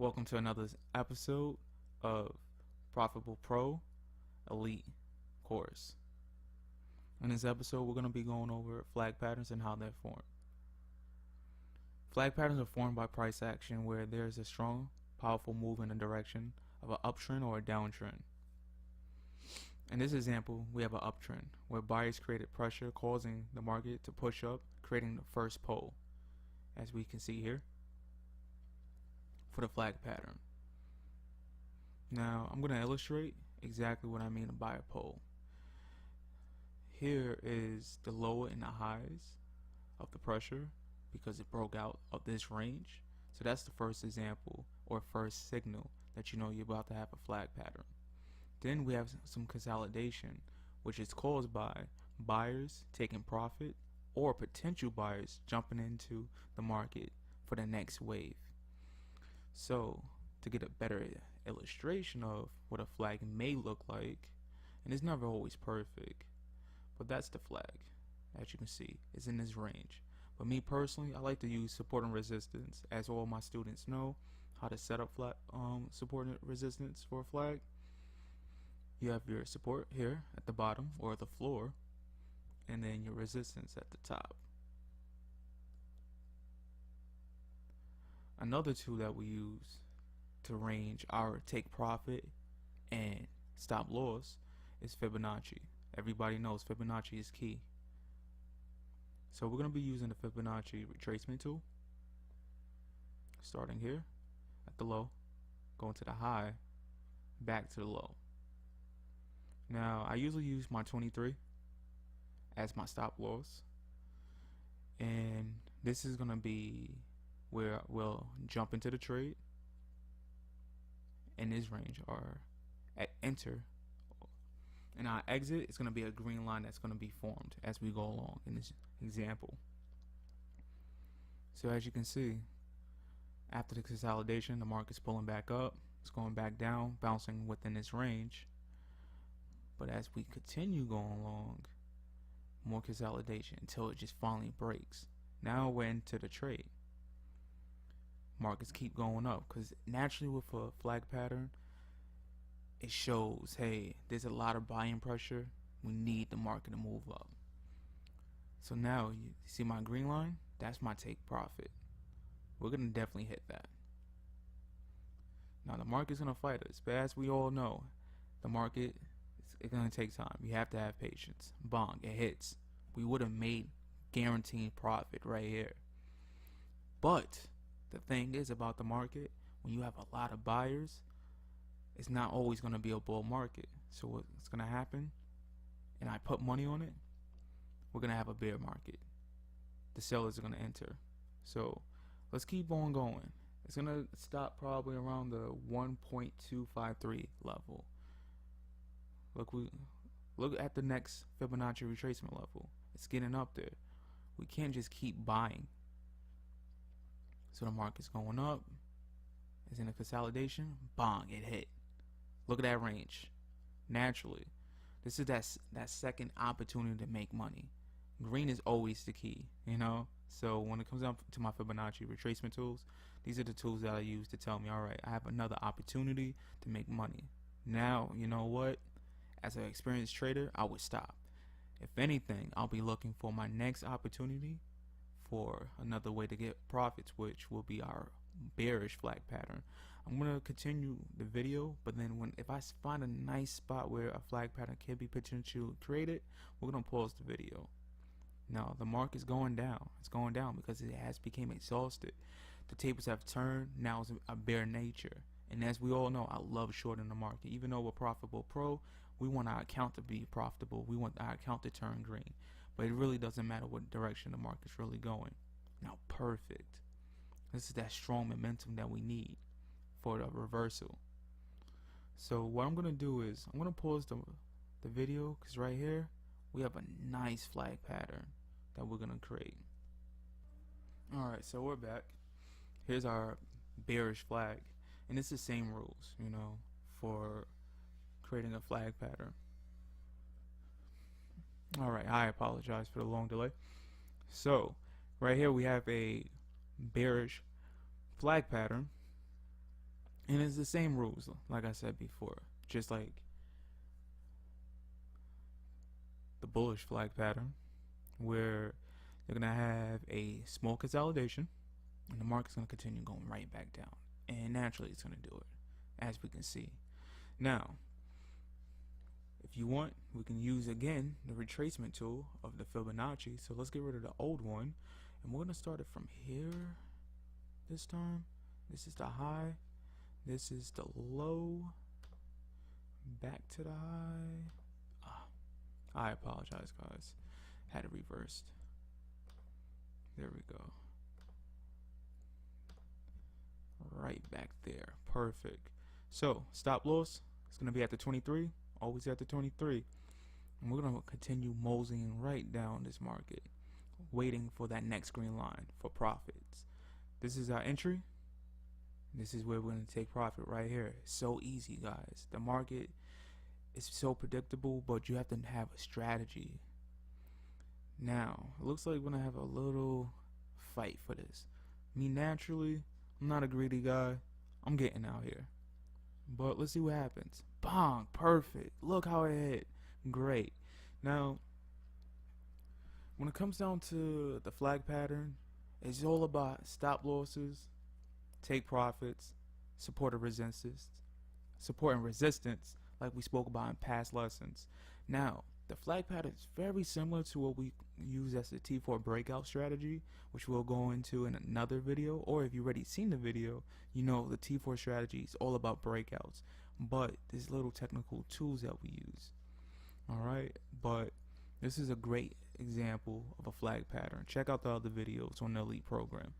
Welcome to another episode of Profitable Pro Elite course. In this episode, we're going to be going over flag patterns and how they're formed. Flag patterns are formed by price action where there is a strong, powerful move in the direction of an uptrend or a downtrend. In this example, we have an uptrend where buyers created pressure causing the market to push up, creating the first pole, as we can see here, for the flag pattern. Now I'm going to illustrate exactly what I mean by a pole. Here is the lower and the highs of the pressure because it broke out of this range. So that's the first example or first signal that you know you're about to have a flag pattern. Then we have some consolidation, which is caused by buyers taking profit or potential buyers jumping into the market for the next wave. So to get a better illustration of what a flag may look like, and it's never always perfect, but that's the flag. As you can see, it's in this range. But me personally, I like to use support and resistance, as all my students know how to set up support and resistance for a flag. You have your support here at the bottom or the floor, and then your resistance at the top. Another tool that we use to range our take profit and stop loss is Fibonacci. Everybody knows Fibonacci is key. So we're going to be using the Fibonacci Retracement tool, starting here at the low, going to the high, back to the low. Now I usually use my 23 as my stop loss, and this is going to be where we'll jump into the trade in this range, or at enter, and our exit is going to be a green line that's going to be formed as we go along in this example. So as you can see, after the consolidation, the market's pulling back up, it's going back down, bouncing within this range. But as we continue going along, more consolidation until it just finally breaks. Now we're into the trade. Markets keep going up because naturally with a flag pattern, it shows, hey, there's a lot of buying pressure. We need the market to move up. So now you see my green line? That's my take profit. We're going to definitely hit that. Now the market's going to fight us, but as we all know, the market, it's going to take time. You have to have patience. Bong, it hits. We would have made guaranteed profit right here. But the thing is about the market, when you have a lot of buyers, it's not always going to be a bull market. So what's going to happen, and I put money on it, we're going to have a bear market. The sellers are going to enter. So let's keep on going. It's going to stop probably around the 1.253 level. Look at the next Fibonacci retracement level. It's getting up there. We can't just keep buying. So the market's going up. It's in a consolidation. Bong, it hit. Look at that range. Naturally, this is that second opportunity to make money. Green is always the key, you know. So when it comes down to my Fibonacci retracement tools, these are the tools that I use to tell me, all right, I have another opportunity to make money. Now, you know what? As an experienced trader, I would stop. If anything, I'll be looking for my next opportunity for another way to get profits, which will be our bearish flag pattern. I'm going to continue the video, but then if I find a nice spot where a flag pattern can be potentially created, we're going to pause the video. Now the market's going down. It's going down because it has become exhausted. The tables have turned. Now it's a bear nature. And as we all know, I love shorting the market. Even though we're profitable pro, we want our account to be profitable. We want our account to turn green. But it really doesn't matter what direction the market's really going. Now, perfect. This is that strong momentum that we need for the reversal. So what I'm going to do is I'm going to pause the video because right here we have a nice flag pattern that we're going to create. Alright, so we're back. Here's our bearish flag. And it's the same rules, you know, for creating a flag pattern. Alright, I apologize for the long delay. So right here we have a bearish flag pattern And it's the same rules, like I said before, just like the bullish flag pattern, where you're gonna have a small consolidation, and the market's gonna continue going right back down, and naturally it's gonna do it, as we can see. Now, if you want, we can use again the retracement tool of the Fibonacci. So let's get rid of the old one, and we're gonna start it from here this time. This is the high, this is the low, back to the high. I apologize, guys, had it reversed. There we go, right back there, perfect. So stop loss, it's gonna be at the 23, always at the 23, and we're gonna continue moseying right down this market, waiting for that next green line for profits. This is our entry. This is where we're gonna take profit right here. It's so easy, guys. The market is so predictable, but you have to have a strategy. Now, it looks like we're gonna have a little fight for this. Me, naturally, I'm not a greedy guy. I'm getting out here. But let's see what happens. Bang, perfect. Look how it hit. Great. Now, when it comes down to the flag pattern, it's all about stop losses, take profits, support and resistance, like we spoke about in past lessons. Now, the flag pattern is very similar to what we use as the T4 breakout strategy, which we'll go into in another video, or if you've already seen the video, you know the T4 strategy is all about breakouts, but there's little technical tools that we use. Alright, but this is a great example of a flag pattern. Check out the other videos on the Elite program.